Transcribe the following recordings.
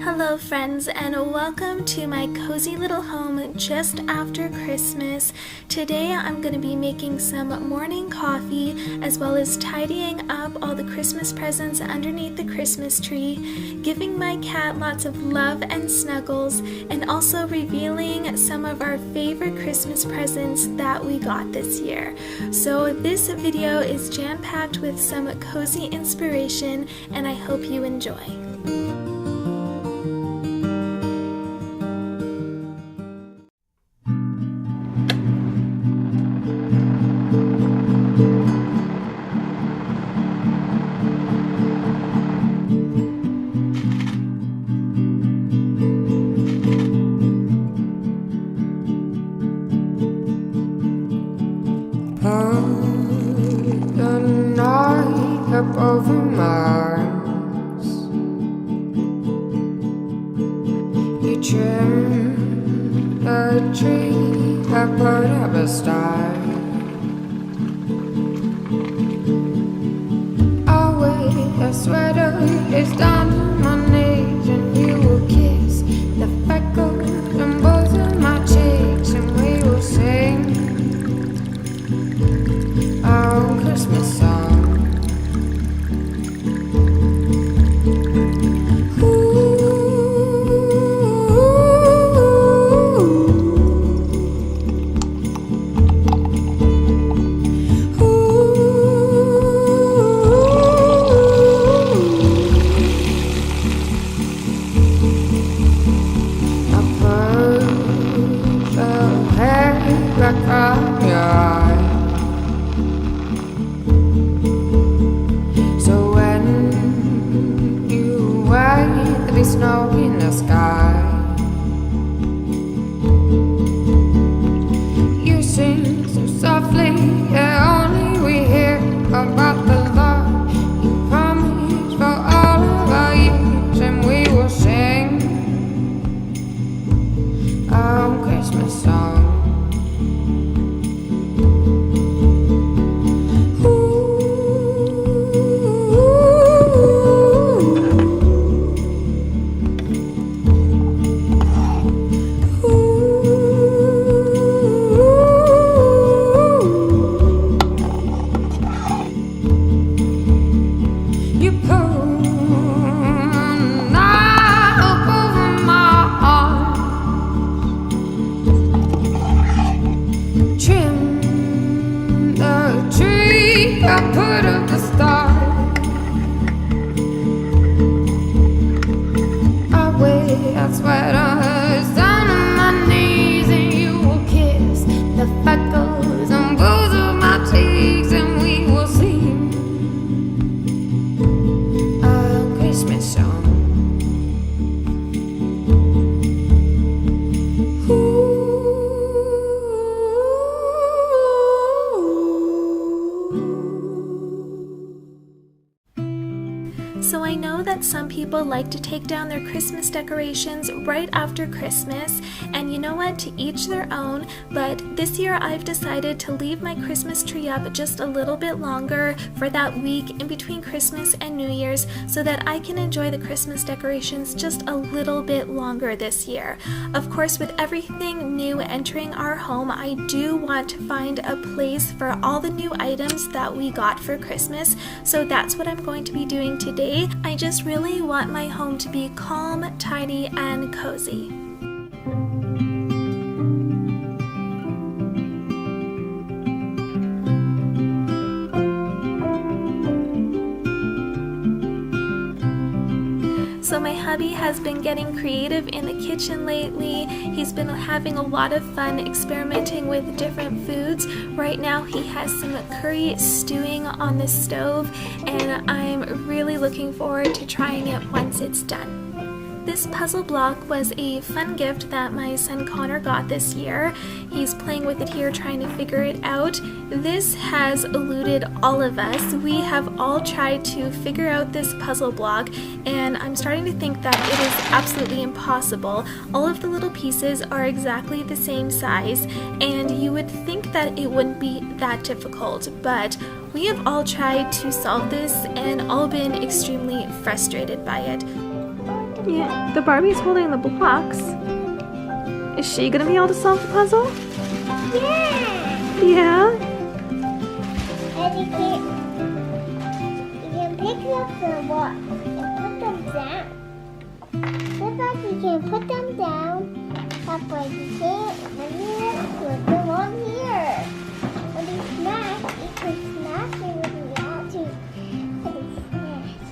Hello friends, and welcome to my cozy little home just after Christmas. Today I'm going to be making some morning coffee as well as tidying up all the Christmas presents underneath the Christmas tree, giving my cat lots of love and snuggles, and also revealing some of our favorite Christmas presents that we got this year. So this video is jam-packed with some cozy inspiration, and I hope you enjoy. Up over Mars, you trim a tree, I put up a star. I wear a sweater, it's down to my knees, and you will kiss the freckles on both of my cheeks, and we will sing our own Christmas song. So when you wait, there'll be snow in the sky. You sing so softly, yeah, only we hear about the love you promised for all of our years, and we will sing our own Christmas song. I put up the star. I wear sweaters down on my knees, and you will kiss the freckles on both of my cheeks, and we will sing a Christmas song. So I know that some people like to take down their Christmas decorations right after Christmas, and you know what, to each their own, but this year I've decided to leave my Christmas tree up just a little bit longer for that week in between Christmas and New Year's so that I can enjoy the Christmas decorations just a little bit longer this year. Of course, with everything new entering our home, I do want to find a place for all the new items that we got for Christmas, so that's what I'm going to be doing today. I just really want my home to be calm, tidy, and cozy. So my hubby has been getting creative in the kitchen lately. He's been having a lot of fun experimenting with different foods. Right now he has some curry stewing on the stove, and I'm really looking forward to trying it once it's done. This puzzle block was a fun gift that my son Connor got this year. He's playing with it here, trying to figure it out. This has eluded all of us. We have all tried to figure out this puzzle block, and I'm starting to think that it is absolutely impossible. All of the little pieces are exactly the same size, and you would think that it wouldn't be that difficult, but we have all tried to solve this and all been extremely frustrated by it. Yeah, the Barbie's holding the blocks. Is she gonna be able to solve the puzzle? Yeah! Yeah? And you can pick up the blocks and put them down. Just like you can put them down, that way you can't put them on here. When you smash, you can smash it with the attitude. And it's smashed.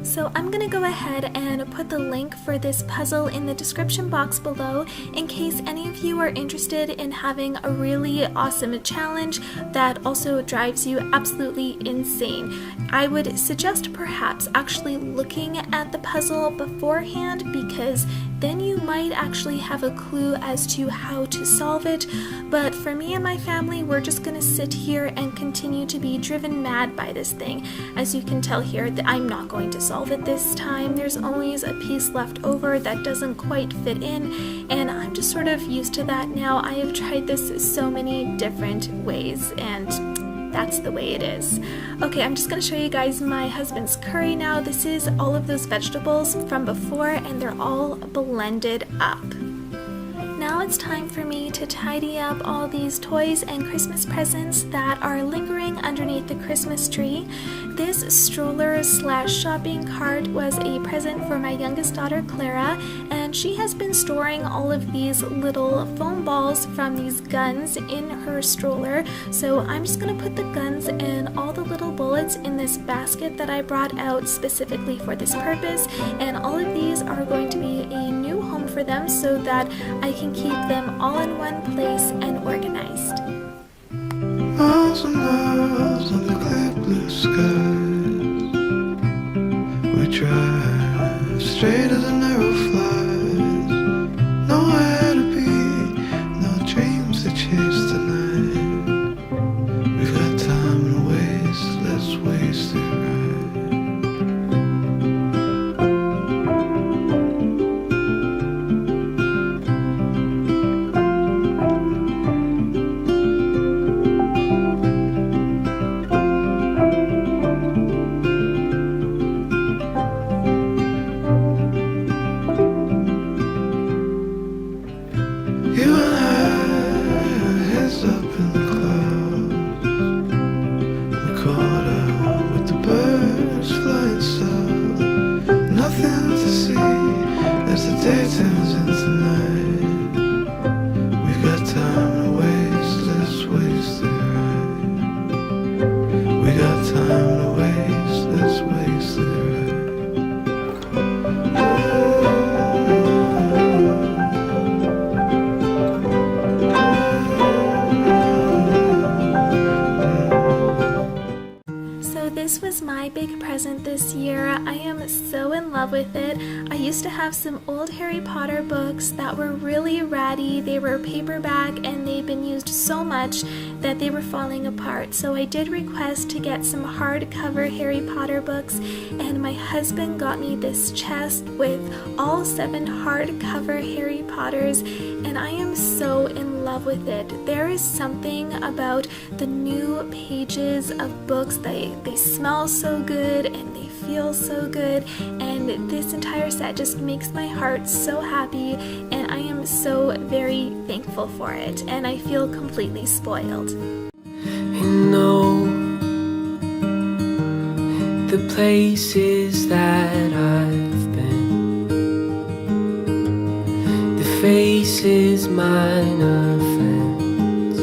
So I'm gonna go ahead and put the link for this puzzle in the description box below in case any of you are interested in having a really awesome challenge that also drives you absolutely insane. I would suggest perhaps actually looking at the puzzle beforehand because then you might actually have a clue as to how to solve it. But for me and my family, we're just gonna sit here and continue to be driven mad by this thing. As you can tell here, that I'm not going to solve it this time. There's always a piece left over that doesn't quite fit in, and I'm just sort of used to that now. I have tried this so many different ways, and that's the way it is. Okay, I'm just gonna show you guys my husband's curry now. This is all of those vegetables from before, and they're all blended up. Now it's time for me to tidy up all these toys and Christmas presents that are lingering underneath the Christmas tree. This stroller slash shopping cart was a present for my youngest daughter, Clara, and she has been storing all of these little foam balls from these guns in her stroller. So I'm just gonna put the guns and all the little bullets in this basket that I brought out specifically for this purpose, and all of these are going to be a new home for them so that I can keep them all in one place and organized. Miles and miles on the clear blue skies, we drive straight as an arrow flies. Nowhere to be, no dreams to chase tonight. We've got time to waste, let's waste it right. You and I, heads up in the clouds, we caught out with the birds flying south. Nothing to see as the day turns into night. We've got time to waste, let's waste it right. We got time to waste, let's waste it right. This was my big present this year. I am so in love with it. I used to have some old Harry Potter books that were really ratty. They were paperback and they've been used so much that they were falling apart. So I did request to get some hardcover Harry Potter books, and my husband got me this chest with all 7 hardcover Harry Potters, and I am so in love with it. There is something about the new pages of books. They smell so good and they feel so good, and this entire set just makes my heart so happy, and I am so very thankful for it, and I feel completely spoiled. You know the places that I've been, the faces mine offense,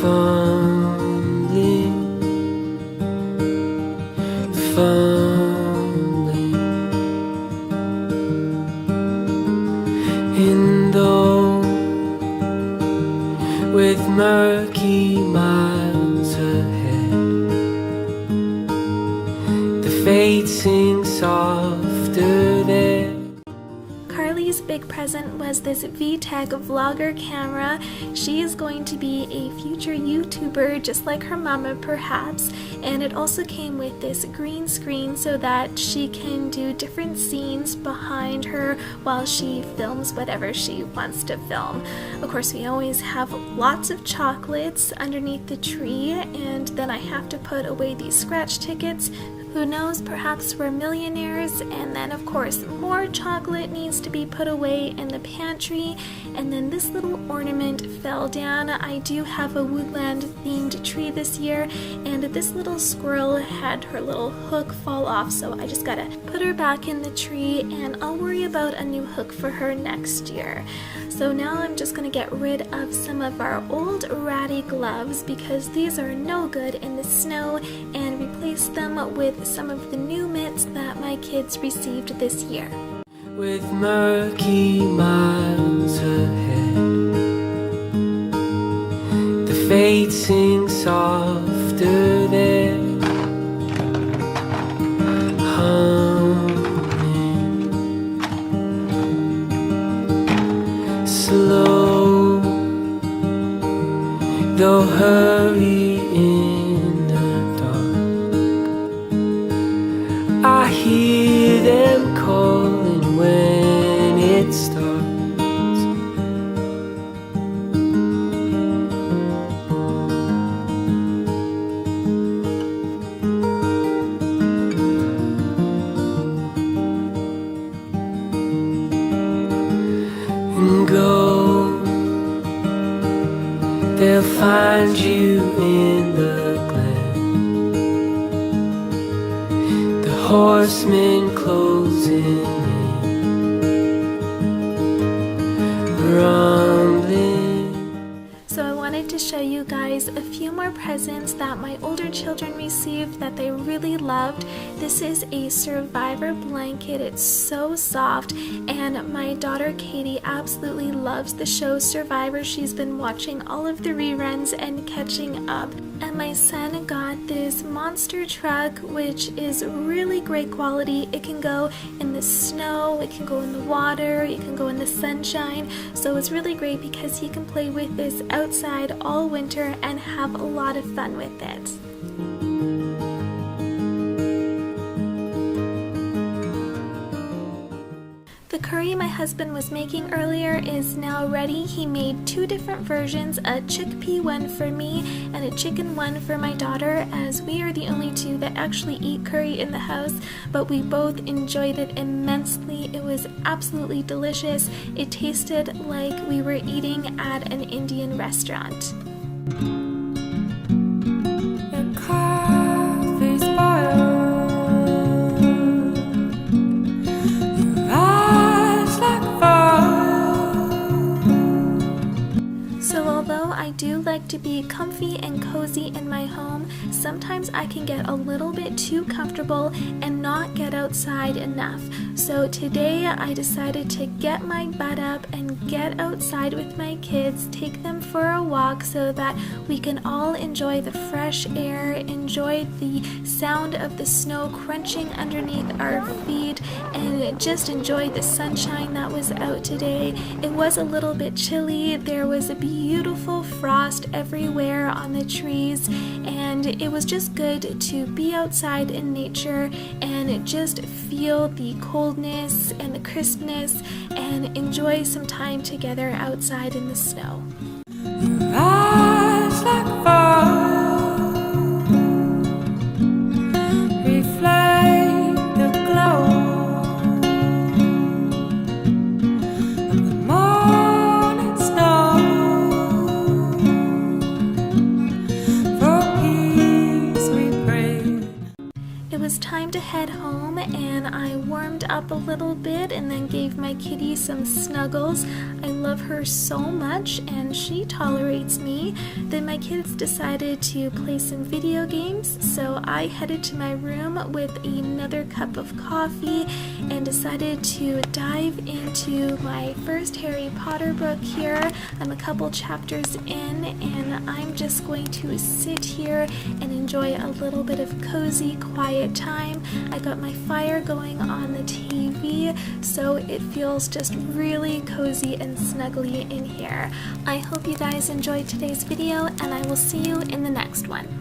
fumbling, and though with murky miles ahead, the fates sing softer there. Carly's big present was this VTech vlogger camera. She is going to be a future YouTuber just like her mama perhaps, and it also came with this green screen so that she can do different scenes behind her while she films whatever she wants to film. Of course, we always have lots of chocolates underneath the tree, and then I have to put away these scratch tickets Who knows, perhaps we're millionaires, and then of course more chocolate needs to be put away in the pantry, and then this little ornament fell down. I do have a woodland themed tree this year, and this little squirrel had her little hook fall off, so I just gotta put her back in the tree, and I'll worry about a new hook for her next year. So now I'm just gonna get rid of some of our old ratty gloves because these are no good in the snow, and replace them with some of the new mitts that my kids received this year. with murky miles ahead. The fates sing softer there, humming slow, they'll hurry in the dark. I hear them calling when it starts. And go, they'll find you in the glen, the horsemen closing in, rumbling. So I wanted to show you guys a few more presents that my older children received that they really loved. This is a Survivor blanket. It's so soft, and my daughter Katie absolutely loves the show Survivor. She's been watching all of the reruns and catching up. And my son got this monster truck, which is really great quality. It can go in the snow, it can go in the water, it can go in the sunshine. So it's really great because he can play with this outside all winter and have a lot of fun with it. The curry my husband was making earlier is now ready. He made two different versions, a chickpea one for me and a chicken one for my daughter, as we are the only two that actually eat curry in the house, but we both enjoyed it immensely. It was absolutely delicious. It tasted like we were eating at an Indian restaurant. I do like to be comfy and cozy in my home. Sometimes I can get a little bit too comfortable and not get outside enough. So today I decided to get my butt up and get outside with my kids, take them for a walk so that we can all enjoy the fresh air, enjoy the sound of the snow crunching underneath our feet, and just enjoy the sunshine that was out today. It was a little bit chilly. There was a beautiful frost everywhere on the trees, and it was just good to be outside in nature and just feel the coldness and the crispness and enjoy some time together outside in the snow. Your eyes like fire reflect the glow of the morning snow. For peace we pray. It was time to head home, and I warmed up a little bit and then gave my kitty some snuggles. I love her so much and she tolerates me. Then my kids decided to play some video games, so I headed to my room with another cup of coffee and decided to dive into my first Harry Potter book here. I'm a couple chapters in, and I'm just going to sit here and enjoy a little bit of cozy, quiet time. I got my fire going on the TV, so it feels just really cozy and snuggly in here. I hope you guys enjoyed today's video, and I will see you in the next one.